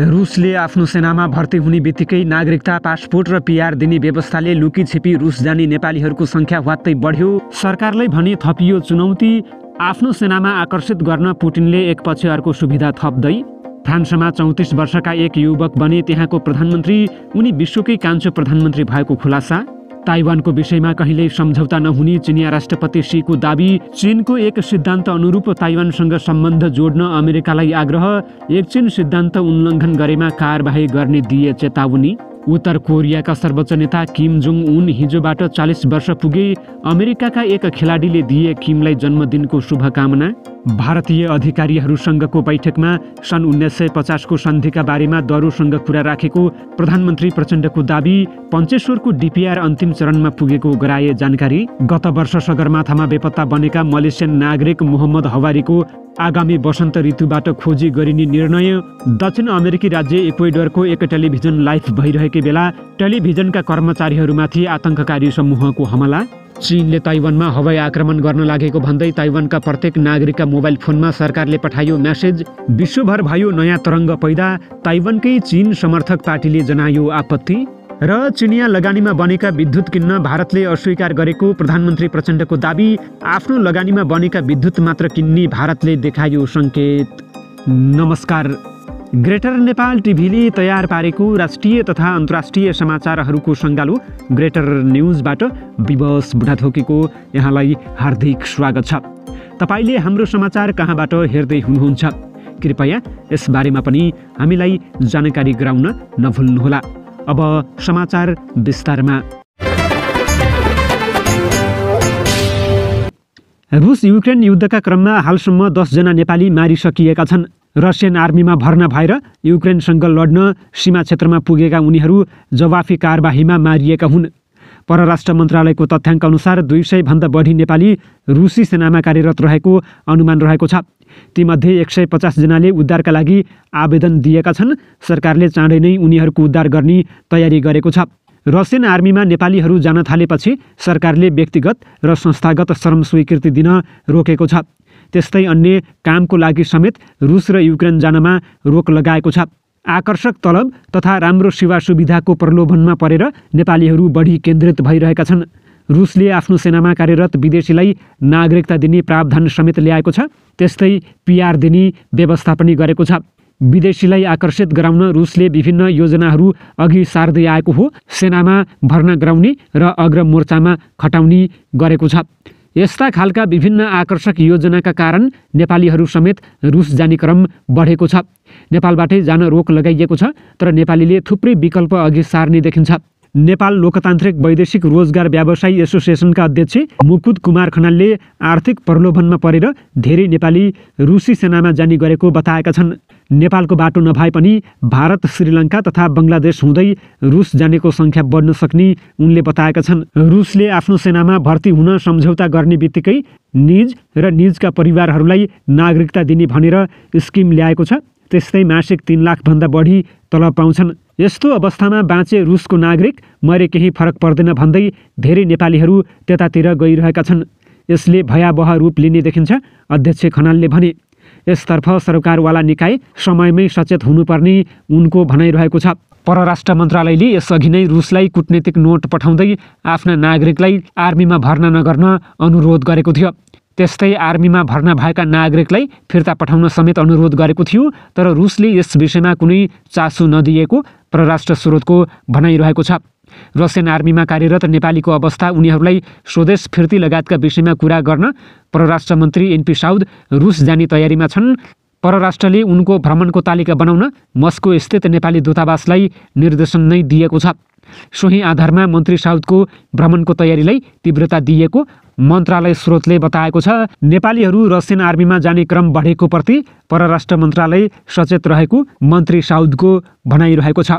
रुसले आफ्नो सेनामा भर्ती हुने बित्तिकै नागरिकता, पासपोर्ट र पिआर दिने व्यवस्थाले लुकीछिपी रुस जाने नेपालीहरूको सङ्ख्या ह्वात्तै बढ्यो। सरकारलाई भने थपियो चुनौती। आफ्नो सेनामा आकर्षित गर्न पुटिनले एकपछि अर्को सुविधा थप्दै। फ्रान्समा 34 वर्षका एक युवक बने त्यहाँको प्रधानमन्त्री। उनी विश्वकै कान्छो प्रधानमन्त्री भएको खुलासा। ताइवानको विषयमा कहिल्यै सम्झौता नहुने चिनिया राष्ट्रपति शीको दाबी। चीनको एक सिद्धान्त अनुरूप ताइवानसँग सम्बन्ध जोड्न अमेरिकालाई आग्रह। एक चीन सिद्धान्त उल्लङ्घन गरेमा कारबाही गर्ने दिए चेतावनी। उत्तर कोरियाका सर्वोच्च नेता किम जोङ उन हिजोबाट 40 वर्ष पुगे। अमेरिकाका एक खेलाडीले दिए किमलाई जन्मदिनको शुभकामना। भारतीय अधिकारीहरूसँगको बैठकमा सन् 1950 को सन्धिका बारेमा दरोसँग कुरा राखेको प्रधानमन्त्री प्रचण्डको दाबी। पञ्चेश्वरको डिपिआर अन्तिम चरणमा पुगेको गराए जानकारी। गत वर्ष सगरमाथामा बेपत्ता बनेका मलेसियन नागरिक मोहम्मद हवारीको आगामी वसन्त ऋतुबाट खोजी गरिने निर्णय। दक्षिण अमेरिकी राज्य इक्वेडरको एक टेलिभिजन लाइभ भइरहेकै बेला टेलिभिजनका कर्मचारीहरूमाथि आतंककारी समूहको हमला। चीनले ताइवानमा हवाई आक्रमण गर्न लागेको भन्दै ताइवानका प्रत्येक नागरिकका मोबाइल फोनमा सरकारले पठायो मेसेज। विश्वभर भयो नयाँ तरङ्ग पैदा। ताइवानकै चीन समर्थक पार्टीले जनायो आपत्ति। र चिनिया लगानीमा बनेका विद्युत किन्न भारतले अस्वीकार गरेको प्रधानमन्त्री प्रचण्डको दाबी। आफ्नो लगानीमा बनेका विद्युत मात्र किन्ने भारतले देखायो सङ्केत। नमस्कार। ग्रेटर नेपाल टिभीले तयार पारेको राष्ट्रिय तथा अन्तर्राष्ट्रिय समाचारहरूको सङ्गालो ग्रेटर न्युजबाट विवश बुढाथोकीको यहाँलाई हार्दिक स्वागत छ। तपाईँले हाम्रो समाचार कहाँबाट हेर्दै हुनुहुन्छ कृपया यसबारेमा पनि हामीलाई जानकारी गराउन नभुल्नुहोला। अब समाचार विस्तारमा। रुस युक्रेन युद्धका क्रममा हालसम्म 10 जना नेपाली मारिसकिएका छन्। रसियन आर्मीमा भर्ना भएर युक्रेनसँग लड्न सीमा क्षेत्रमा पुगेका उनीहरू जवाफी कारबाहीमा मारिएका हुन्। परराष्ट्र मन्त्रालयको तथ्याङ्क अनुसार 200 भन्दा बढी नेपाली रुसी सेनामा कार्यरत रहेको अनुमान रहेको छ। तीमध्ये 150 जनाले उद्धारका लागि आवेदन दिएका छन्। सरकारले चाँडै नै उनीहरूको उद्धार गर्ने तयारी गरेको छ। रसियन आर्मीमा नेपालीहरू जान थालेपछि सरकारले व्यक्तिगत र संस्थागत श्रम स्वीकृति दिन रोकेको छ। त्यस्तै अन्य कामको लागि समेत रुस र युक्रेन जानमा रोक लगाएको छ। आकर्षक तलब तथा राम्रो सेवा सुविधाको प्रलोभनमा परेर नेपालीहरू बढी केन्द्रित भइरहेका छन्। रुसले आफ्नो सेनामा कार्यरत विदेशीलाई नागरिकता दिने प्रावधान समेत ल्याएको छ। त्यस्तै पिआर दिने व्यवस्था पनि गरेको छ। विदेशीलाई आकर्षित गराउन रुसले विभिन्न योजनाहरू अघि सार्दै आएको हो। सेनामा भर्ना गराउने र अग्रमोर्चामा खटाउने गरेको छ। यस्ता खालका विभिन्न आकर्षक योजनाका कारण नेपालीहरू समेत रुस जाने क्रम बढेको छ। नेपालबाटै जान रोक लगाइएको छ, तर नेपालीले थुप्रै विकल्प अघि सार्ने देखिन्छ। नेपाल लोकतान्त्रिक वैदेशिक रोजगार व्यवसायी एसोसिएसनका अध्यक्ष मुकुद कुमार खनालले आर्थिक प्रलोभनमा परेर धेरै नेपाली रुसी सेनामा जाने गरेको बताएका छन्। नेपालको बाटो नभए पनि भारत, श्रीलङ्का तथा बङ्गलादेश हुँदै रुस जानेको सङ्ख्या बढ्न सक्ने उनले बताएका छन्। रुसले आफ्नो सेनामा भर्ती हुन सम्झौता गर्ने बित्तिकै निज र निजका परिवारहरूलाई नागरिकता दिने भनेर स्किम ल्याएको छ। त्यस्तै मासिक 3 लाख भन्दा बढी तलब पाउँछन्। यस्तो अवस्थामा बाँचे रुसको नागरिक, मरे केही फरक पर्दैन भन्दै धेरै नेपालीहरू त्यतातिर गइरहेका छन्। यसले भयावह रूप लिने देखिन्छ, अध्यक्ष खनालले भने। यसतर्फ सरकारवाला निकाय समयमै सचेत हुनुपर्ने उनको भनाइरहेको छ। परराष्ट्र मन्त्रालयले यसअघि नै रुसलाई कूटनीतिक नोट पठाउँदै आफ्ना नागरिकलाई आर्मीमा भर्ना नगर्न अनुरोध गरेको थियो। त्यस्तै आर्मीमा भर्ना भएका नागरिकलाई फिर्ता पठाउन समेत अनुरोध गरेको थियो। तर रुसले यस विषयमा कुनै चासो नदिएको परराष्ट्र स्रोतको भनाइरहेको छ। रसियन आर्मीमा कार्यरत नेपालीको अवस्था, उनीहरूलाई स्वदेश फिर्ती लगायतका विषयमा कुरा गर्न परराष्ट्र मन्त्री एनपी साउद रुस जाने तयारीमा छन्। परराष्ट्रले उनको भ्रमणको तालिका बनाउन मस्को स्थित नेपाली दूतावासलाई निर्देशन नै दिएको छ। सोही आधारमा मन्त्री साउदको भ्रमणको तयारीलाई तीव्रता दिएको मन्त्रालय स्रोतले बताएको छ। नेपालीहरू रसियन आर्मीमा जाने क्रम बढेको प्रति परराष्ट्र मन्त्रालय सचेत रहेको मन्त्री साउदको भनाइरहेको छ।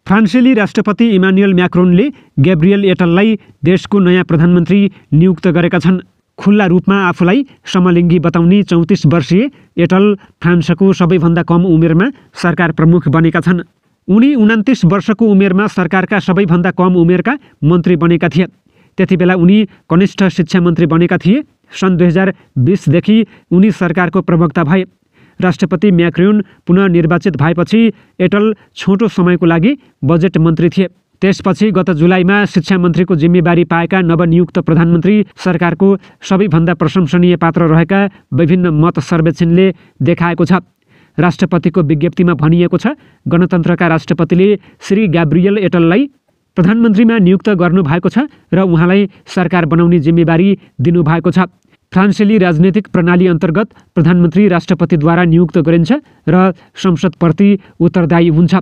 फ्रान्सेली राष्ट्रपति इमानुएल म्याक्रोनले ग्याब्रिएल एटललाई देशको नयाँ प्रधानमन्त्री नियुक्त गरेका छन्। खुल्ला रूपमा आफूलाई समलिङ्गी बताउने 34 वर्षीय एटल फ्रान्सको सबैभन्दा कम उमेरमा सरकार प्रमुख बनेका छन्। उनी 29 वर्षको उमेरमा सरकारका सबैभन्दा कम उमेरका मन्त्री बनेका थिए। त्यति बेला उनी कनिष्ठ शिक्षा मन्त्री बनेका थिए। सन् 2020देखि उनी सरकारको प्रवक्ता भए। राष्ट्रपति म्याक्रोन पुनः निर्वाचित भएपछि एटल छोटो समयको लागि बजेट मन्त्री थिए। त्यसपछि गत जुलाईमा शिक्षा मन्त्रीको जिम्मेवारी पाएका नवनियुक्त प्रधानमन्त्री सरकारको सबैभन्दा प्रशंसनीय पात्र रहेका विभिन्न मत सर्वेक्षणले देखाएको छ। राष्ट्रपतिको विज्ञप्तिमा भनिएको छ, गणतन्त्रका राष्ट्रपतिले श्री ग्याब्रियल एटललाई प्रधानमन्त्रीमा नियुक्त गर्नुभएको छ र उहाँलाई सरकार बनाउने जिम्मेवारी दिनुभएको छ। फ्रान्सेली राजनैतिक प्रणाली अन्तर्गत प्रधानमन्त्री राष्ट्रपतिद्वारा नियुक्त गरिन्छ र संसदप्रति उत्तरदायी हुन्छ।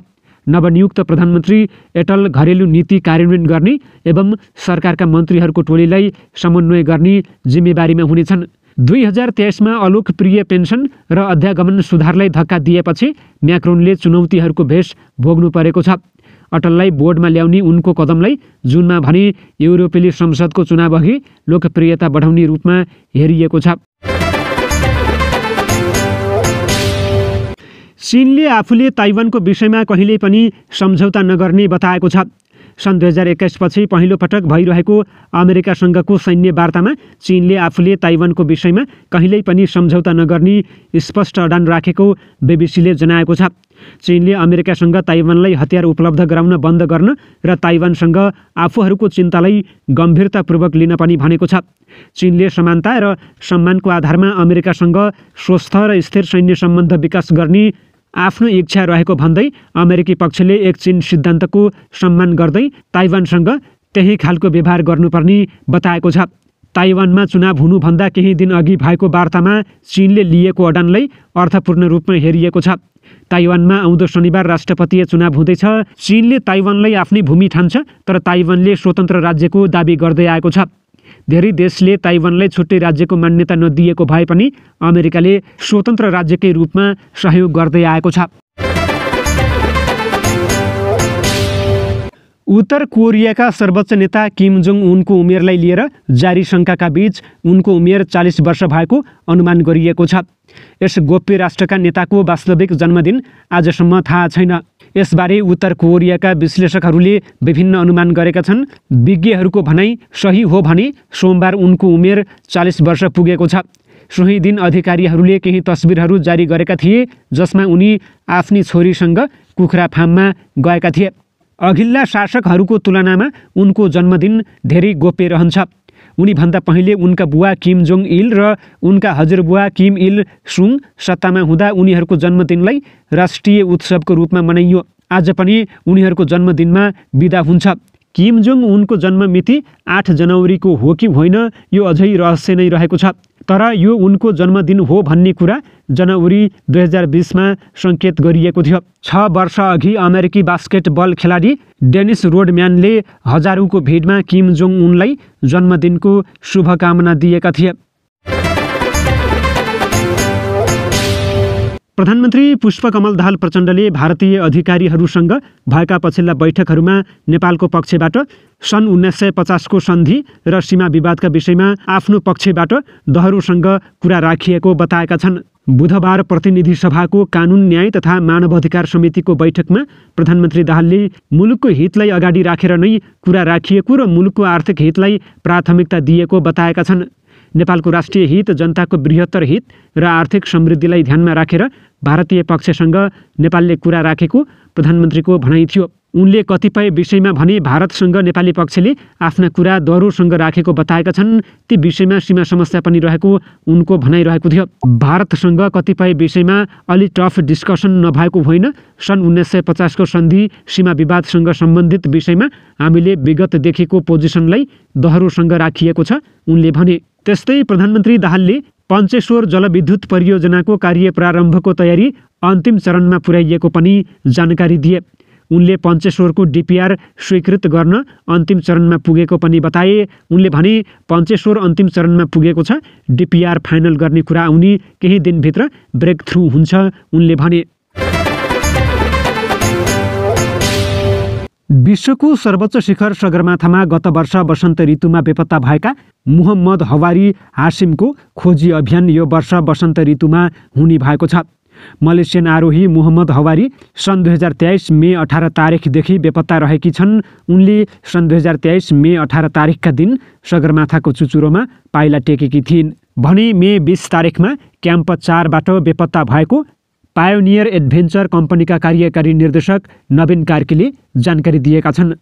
नवनियुक्त प्रधानमन्त्री एटल घरेलु नीति कार्यान्वयन गर्ने एवं सरकारका मन्त्रीहरूको टोलीलाई समन्वय गर्ने जिम्मेवारीमा हुनेछन्। 2023मा अलोकप्रिय पेन्सन र अध्यागमन सुधारलाई धक्का दिएपछि म्याक्रोनले चुनौतीहरूको भेष भोग्नु परेको छ। अटललाई बोर्डमा ल्याउने उनको कदमलाई जुनमा भने युरोपेली संसदको चुनावअघि लोकप्रियता बढाउने रूपमा हेरिएको छ। चीनले आफूले ताइवानको विषयमा कहिल्यै पनि सम्झौता नगर्ने बताएको छ। सन् 2021 पछि पहिलो पटक भइरहेको अमेरिकासँगको सैन्य वार्तामा चीनले आफूले ताइवानको विषयमा कहिल्यै पनि सम्झौता नगर्ने स्पष्ट अडान राखेको बीबीसीले जनाएको छ। चीनले अमेरिकासँग ताइवानलाई हतियार उपलब्ध गराउन बन्द गर्न र ताइवानसँग आफूहरूको चिन्तालाई गम्भीरतापूर्वक लिन पनि भनेको छ। चीनले समानता र सम्मानको आधारमा अमेरिकासँग स्वस्थ र स्थिर सैन्य सम्बन्ध विकास गर्ने आफ्नो इच्छा रहेको भन्दै अमेरिकी पक्षले एक चीन सिद्धान्तको सम्मान गर्दै ताइवानसँग त्यही खालको व्यवहार गर्नुपर्ने बताएको छ। ताइवानमा चुनाव हुनुभन्दा केही दिन अघि भएको वार्तामा चीनले लिएको अडानलाई अर्थपूर्ण रूपमा हेरिएको छ। ताइवानमा आउँदो शनिबार राष्ट्रपतीय चुनाव हुँदैछ। चीनले ताइवानलाई आफ्नै भूमि ठान्छ, तर ताइवानले स्वतन्त्र राज्यको दाबी गर्दै आएको छ। धेरै देशले ताइवानलाई छुट्टै राज्यको मान्यता नदिएको भए पनि अमेरिकाले स्वतन्त्र राज्यकै रूपमा सहयोग गर्दै आएको छ। उत्तर कोरियाका सर्वोच्च नेता किम जोङ उनको उमेरलाई लिएर जारी शङ्काका बीच उनको उमेर 40 वर्ष भएको अनुमान गरिएको छ। यस गोप्य राष्ट्रका नेताको वास्तविक जन्मदिन आजसम्म थाहा छैन। यसबारे उत्तर कोरियाका विश्लेषकहरूले विभिन्न अनुमान गरेका छन्। विज्ञहरूको भनाइ सही हो भने सोमबार उनको उमेर 40 वर्ष पुगेको छ। सोही दिन अधिकारीहरूले केही तस्बिरहरू जारी गरेका थिए जसमा उनी आफ्नी छोरीसँग कुखुरा फार्ममा गएका थिए। अघिल्ला शासकहरूको तुलनामा उनको जन्मदिन धेरै गोप्य रहन्छ। उनीभन्दा पहिले उनका बुवा किम जोङ इल र उनका हजुरबुवा किम इल सुङ सत्तामा हुँदा उनीहरूको जन्मदिनलाई राष्ट्रिय उत्सवको रूपमा मनाइयो। आज पनि उनीहरूको जन्मदिनमा बिदा हुन्छ। किम जोङ उनको जन्म मिति 8 जनवरीको हो कि होइन यो अझै रहस्य नै रहेको छ। तर यो उनको जन्मदिन हो भन्ने कुरा जनवरी 2020मा सङ्केत गरिएको थियो। 6 वर्ष अघि अमेरिकी बास्केटबल खेलाडी डेनिस रोडम्यानले हजारौँको भिडमा किम जोङ उनलाई जन्मदिनको शुभकामना दिएका थिए। प्रधानमन्त्री पुष्पकमल दाहाल प्रचण्डले भारतीय अधिकारीहरूसँग भएका पछिल्ला बैठकहरूमा नेपालको पक्षबाट सन् 1950को सन्धि र सीमा विवादका विषयमा आफ्नो पक्षबाट दहरुसँग कुरा राखिएको बताएका छन्। बुधबार प्रतिनिधि सभाको कानुन न्याय तथा मानवाधिकार समितिको बैठकमा प्रधानमन्त्री दाहालले मुलुकको हितलाई अगाडि राखेर नै कुरा राखिएको र मुलुकको आर्थिक हितलाई प्राथमिकता दिएको बताएका छन्। नेपालको राष्ट्रिय हित, जनताको बृहत्तर हित र आर्थिक समृद्धिलाई ध्यानमा राखेर भारतीय पक्षसँग नेपालले कुरा राखेको प्रधानमन्त्रीको भनाइ थियो। उनले कतिपय विषयमा भने भारतसँग नेपाली पक्षले आफ्ना कुरा दहरुसँग राखेको बताएका छन्। ती विषयमा सीमा समस्या पनि रहेको उनको भनाइरहेको थियो। भारतसँग कतिपय विषयमा अलि टफ डिस्कसन नभएको होइन। सन् 1950को सन्धि सीमा विवादसँग सम्बन्धित विषयमा हामीले विगतदेखिको पोजिसनलाई दहरुसँग राखिएको छ, उनले भने। त्यस्तै प्रधानमन्त्री दाहालले पञ्चेश्वर जलविद्युत परियोजनाको कार्य प्रारम्भको तयारी अन्तिम चरणमा पुर्याइएको पनि जानकारी दिए। उनले पञ्चेश्वरको डिपिआर स्वीकृत गर्न अन्तिम चरणमा पुगेको पनि बताए। उनले भने पञ्चेश्वर अन्तिम चरणमा पुगेको छ, डिपिआर फाइनल गर्ने कुरा आउने केही दिनभित्र ब्रेक थ्रु हुन्छ, उनले भने। विश्वको सर्वोच्च शिखर सगरमाथामा गत वर्ष वसन्त ऋतुमा बेपत्ता भएका मुहम्मद हवारी हासिमको खोजी अभियान यो वर्ष वसन्त ऋतुमा हुने भएको छ। मलेसियन आरोही मोहम्मद हवारी सन् 2023 मे 18 तारिखदेखि बेपत्ता रहेकी छन्। उनले सन् 2023 मे 18 तारिखका दिन सगरमाथाको चुचुरोमा पाइला टेकेकी थिइन् भने मे 20 तारिखमा क्याम्प 4बाट बेपत्ता भएको पायोनियर एडभेन्चर कम्पनीका कार्यकारी निर्देशक नवीन कार्कीले जानकारी दिएका छन्।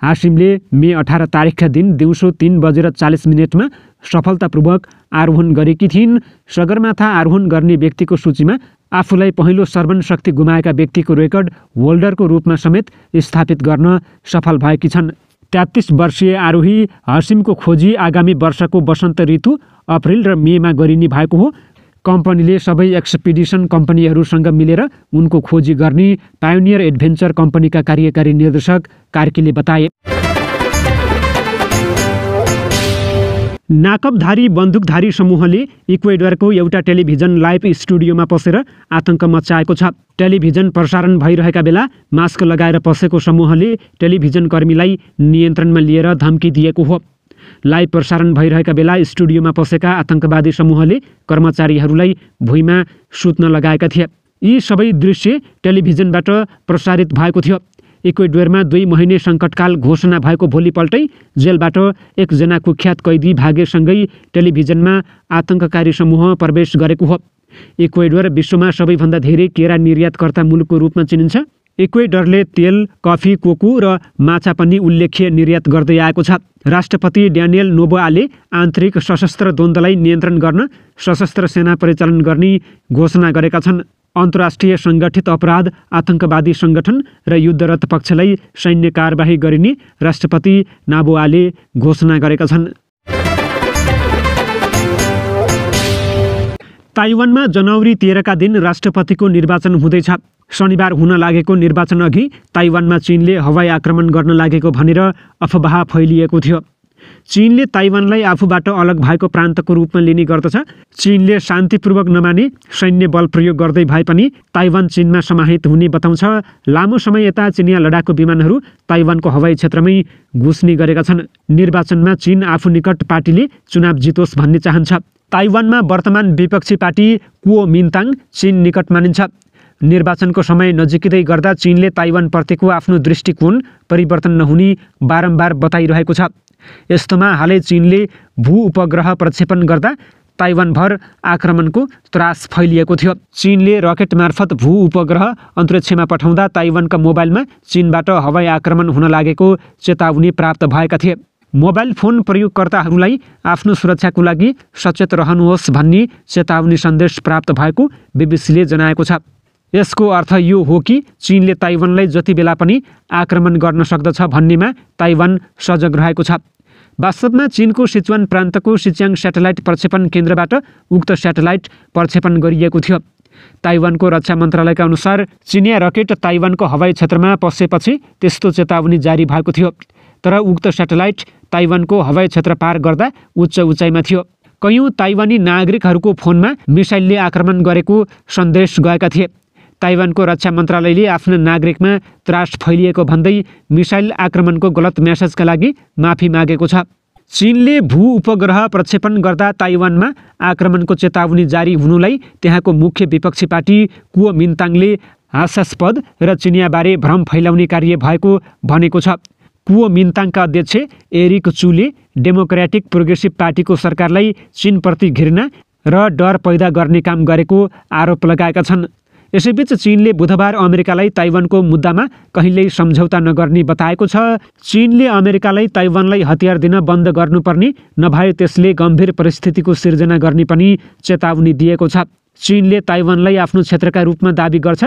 हासिमले मे 18 तारिखका दिन दिउँसो 3:40 सफलतापूर्वक आरोहण गरेकी थिइन्। सगरमाथा आरोहण गर्ने व्यक्तिको सूचीमा आफूलाई पहिलो श्रवण शक्ति गुमाएका व्यक्तिको रेकर्ड होल्डरको रूपमा समेत स्थापित गर्न सफल भएकी छन्। 33 वर्षीय आरोही हासिमको खोजी आगामी वर्षको वसन्त ऋतु अप्रिल र मेमा गरिने भएको हो। कम्पनीले सबै एक्सपिडिसन कम्पनीहरूसँग मिलेर उनको खोजी गर्ने पायोनियर एडभेन्चर कम्पनीका कार्यकारी निर्देशक कार्कीले बताए। नाकबधारी बन्दुकधारी समूहले इक्वेडरको एउटा टेलिभिजन लाइभ स्टुडियोमा पसेर आतंक मच्चाएको छ। टेलिभिजन प्रसारण भइरहेका बेला मास्क लगाएर पसेको समूहले टेलिभिजन कर्मीलाई नियन्त्रणमा लिएर धम्की दिएको हो। लाइभ प्रसारण भइरहेका बेला स्टुडियोमा पसेका आतंकवादी समूहले कर्मचारीहरूलाई भुइँमा सुत्न लगाएका थिए। यी सबै दृश्य टेलिभिजनबाट प्रसारित भएको थियो। इक्वेडरमा 2 महिने सङ्कटकाल घोषणा भएको भोलिपल्टै जेलबाट एकजना कुख्यात कैदी भागेसँगै टेलिभिजनमा आतंककारी समूह प्रवेश गरेको हो। इक्वेडर विश्वमा सबैभन्दा धेरै केरा निर्यातकर्ता मुलुकको रूपमा चिनिन्छ। इक्वेडरले तेल, कफी, कोको र माछा पनि उल्लेख्य निर्यात गर्दै आएको छ। राष्ट्रपति ड्यानियल नोबोआले आन्तरिक सशस्त्र द्वन्द्वलाई नियन्त्रण गर्न सशस्त्र सेना परिचालन गर्ने घोषणा गरेका छन्। अन्तर्राष्ट्रिय सङ्गठित अपराध, आतंकवादी सङ्गठन र युद्धरत पक्षलाई सैन्य कारबाही गरिने राष्ट्रपति नोबोआले घोषणा गरेका छन्। ताइवानमा जनवरी 13का दिन राष्ट्रपतिको निर्वाचन हुँदैछ। शनिबार हुन लागेको निर्वाचन अघि ताइवानमा चीनले हवाई आक्रमण गर्न लागेको भनेर अफवाह फैलिएको थियो। चीनले ताइवानलाई आफूबाट अलग भएको प्रान्तको रूपमा लिने गर्दछ। चीनले शान्तिपूर्वक नमाने सैन्य बल प्रयोग गर्दै भए पनि ताइवान चीनमा समाहित हुने बताउँछ। लामो समय यता चिनिया लडाकु विमानहरू ताइवानको हवाई क्षेत्रमै घुस्ने गरेका छन्। निर्वाचनमा चीन आफू निकट पार्टीले चुनाव जितोस् भन्ने चाहन्छ। ताइवानमा वर्तमान विपक्षी पार्टी कुओमिन्ताङ चीन निकट मानिन्छ। निर्वाचनको समय नजिकै गर्दा चीनले ताइवानप्रतिको आफ्नो दृष्टिकोण परिवर्तन नहुने बारम्बार बताइरहेको छ। यस्तोमा हालै चीनले भू उपग्रह प्रक्षेपण गर्दा ताइवानभर आक्रमणको त्रास फैलिएको थियो। चीनले रकेट मार्फत भू उपग्रह अन्तरिक्षमा पठाउँदा ताइवानका मोबाइलमा चीनबाट हवाई आक्रमण हुन लागेको चेतावनी प्राप्त भएका थिए। मोबाइल फोन प्रयोगकर्ताहरूलाई आफ्नो सुरक्षाको लागि सचेत रहनुहोस् भन्ने चेतावनी सन्देश प्राप्त भएको बीबीसीले जनाएको छ। यसको अर्थ यो हो कि चीनले ताइवानलाई जति बेला पनि आक्रमण गर्न सक्दछ भन्नेमा ताइवान सजग रहेको छ। वास्तवमा चीनको सिचुवान प्रान्तको सिच्याङ स्याटेलाइट प्रक्षेपण केन्द्रबाट उक्त स्याटेलाइट प्रक्षेपण गरिएको थियो। ताइवानको रक्षा मन्त्रालयका अनुसार चिनिया रकेट ताइवानको हवाई क्षेत्रमा पसेपछि त्यस्तो चेतावनी जारी भएको थियो। तर उक्त स्याटेलाइट ताइवानको हवाई क्षेत्र पार गर्दा उच्च उचाइमा थियो। कयौँ ताइवानी नागरिकहरूको फोनमा मिसाइलले आक्रमण गरेको सन्देश गएका थिए। ताइवानको रक्षा मन्त्रालयले आफ्ना नागरिकमा त्रास फैलिएको भन्दै मिसाइल आक्रमणको गलत मेसेजका लागि माफी मागेको छ। चीनले भू उपग्रह प्रक्षेपण गर्दा ताइवानमा आक्रमणको चेतावनी जारी हुनुलाई त्यहाँको मुख्य विपक्षी पार्टी कुओमिन्ताङले हास्यास्पद र चिनियाबारे भ्रम फैलाउने कार्य भएको भनेको छ। कुओमिन्ताङका अध्यक्ष एरिक चूले डेमोक्रेटिक प्रोग्रेसिभ पार्टीको सरकारलाई चीनप्रति घृणा र डर पैदा गर्ने काम गरेको आरोप लगाएका छन्। यसैबीच चीनले बुधबार अमेरिकालाई ताइवानको मुद्दामा कहिल्यै सम्झौता नगर्ने बताएको छ। चीनले अमेरिकालाई ताइवानलाई हतियार दिन बन्द गर्नुपर्ने नभए त्यसले गम्भीर परिस्थितिको सिर्जना गर्ने पनि चेतावनी दिएको छ। चीनले ताइवानलाई आफ्नो क्षेत्रका रूपमा दाबी गर्छ,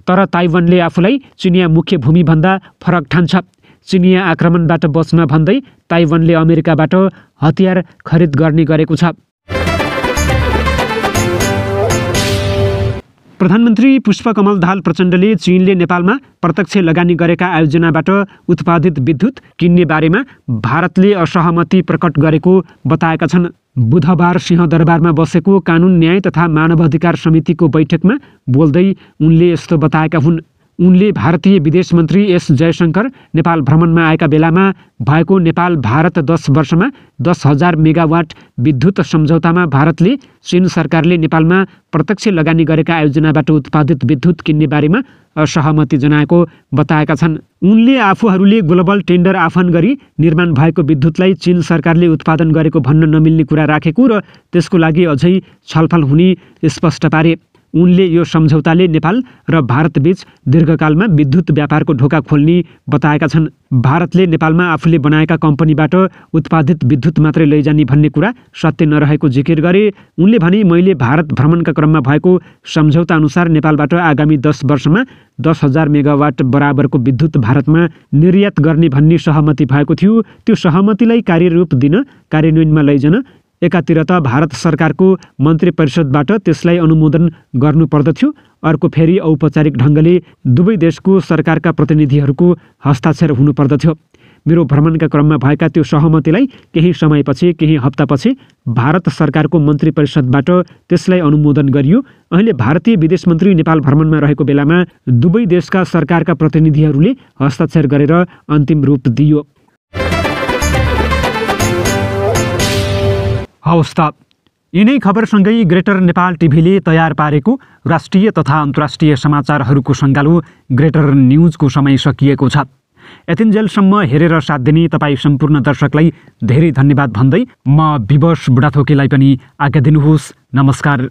तर ताइवानले आफूलाई चिनिया मुख्य भूमिभन्दा फरक ठान्छ। चिनिया आक्रमणबाट बच्न भन्दै ताइवानले अमेरिकाबाट हतियार खरिद गर्ने गरेको छ। प्रधानमन्त्री पुष्पकमल दाहाल प्रचण्डले चीनले नेपालमा प्रत्यक्ष लगानी गरेका आयोजनाबाट उत्पादित विद्युत किन्ने बारेमा भारतले असहमति प्रकट गरेको बताएका छन्। बुधबार सिंहदरबारमा बसेको कानुन न्याय तथा मानवाधिकार समितिको बैठकमा बोल्दै उनले यस्तो बताएका हुन्। उनले भारतीय विदेश मन्त्री एस जयशंकर नेपाल भ्रमणमा आएका बेलामा भएको नेपाल भारत 10 वर्षमा 10,000 मेगावाट विद्युत सम्झौतामा भारतले चीन सरकारले नेपालमा प्रत्यक्ष लगानी गरेका आयोजनाबाट उत्पादित विद्युत किन्ने बारेमा असहमति जनाएको बताएका छन्। उनले आफूहरूले ग्लोबल टेन्डर आह्वान गरी निर्माण भएको विद्युतलाई चीन सरकारले उत्पादन गरेको भन्न नमिल्ने कुरा राखेको र त्यसको लागि अझै छलफल हुने स्पष्ट पारे। उनले यो सम्झौताले नेपाल र भारतबीच दीर्घकालमा विद्युत व्यापारको ढोका खोल्ने बताएका छन्। भारतले नेपालमा आफूले बनाएका कम्पनीबाट उत्पादित विद्युत मात्रै लैजाने भन्ने कुरा सत्य नरहेको जिकिर गरे। उनले भने, मैले भारत भ्रमणका क्रममा भएको सम्झौता अनुसार नेपालबाट आगामी 10 वर्षमा 10,000 मेगावाट बराबरको विद्युत भारतमा निर्यात गर्ने भन्ने सहमति भएको थियो। त्यो सहमतिलाई कार्यरूप दिन, कार्यान्वयनमा लैजान एकातिर त भारत सरकारको मन्त्री परिषदबाट त्यसलाई अनुमोदन गर्नुपर्दथ्यो, अर्को फेरि औपचारिक ढङ्गले दुवै देशको सरकारका प्रतिनिधिहरूको हस्ताक्षर हुनुपर्दथ्यो। मेरो भ्रमणका क्रममा भएका त्यो सहमतिलाई केही समयपछि, केही हप्तापछि भारत सरकारको मन्त्री परिषदबाट त्यसलाई अनुमोदन गरियो। अहिले भारतीय विदेश मन्त्री नेपाल भ्रमणमा रहेको बेलामा दुवै देशका सरकारका प्रतिनिधिहरूले हस्ताक्षर गरेर अन्तिम रूप दियो। हवस् त, यिनै खबरसँगै ग्रेटर नेपाल टिभीले तयार पारेको राष्ट्रिय तथा अन्तर्राष्ट्रिय समाचारहरूको सङ्गालो ग्रेटर न्युजको समय सकिएको छ। यतिन्जेलसम्म हेरेर साथ दिने तपाईँ सम्पूर्ण दर्शकलाई धेरै धन्यवाद भन्दै म विवश बुढाथोकीलाई पनि आज्ञा दिनुहोस्। नमस्कार।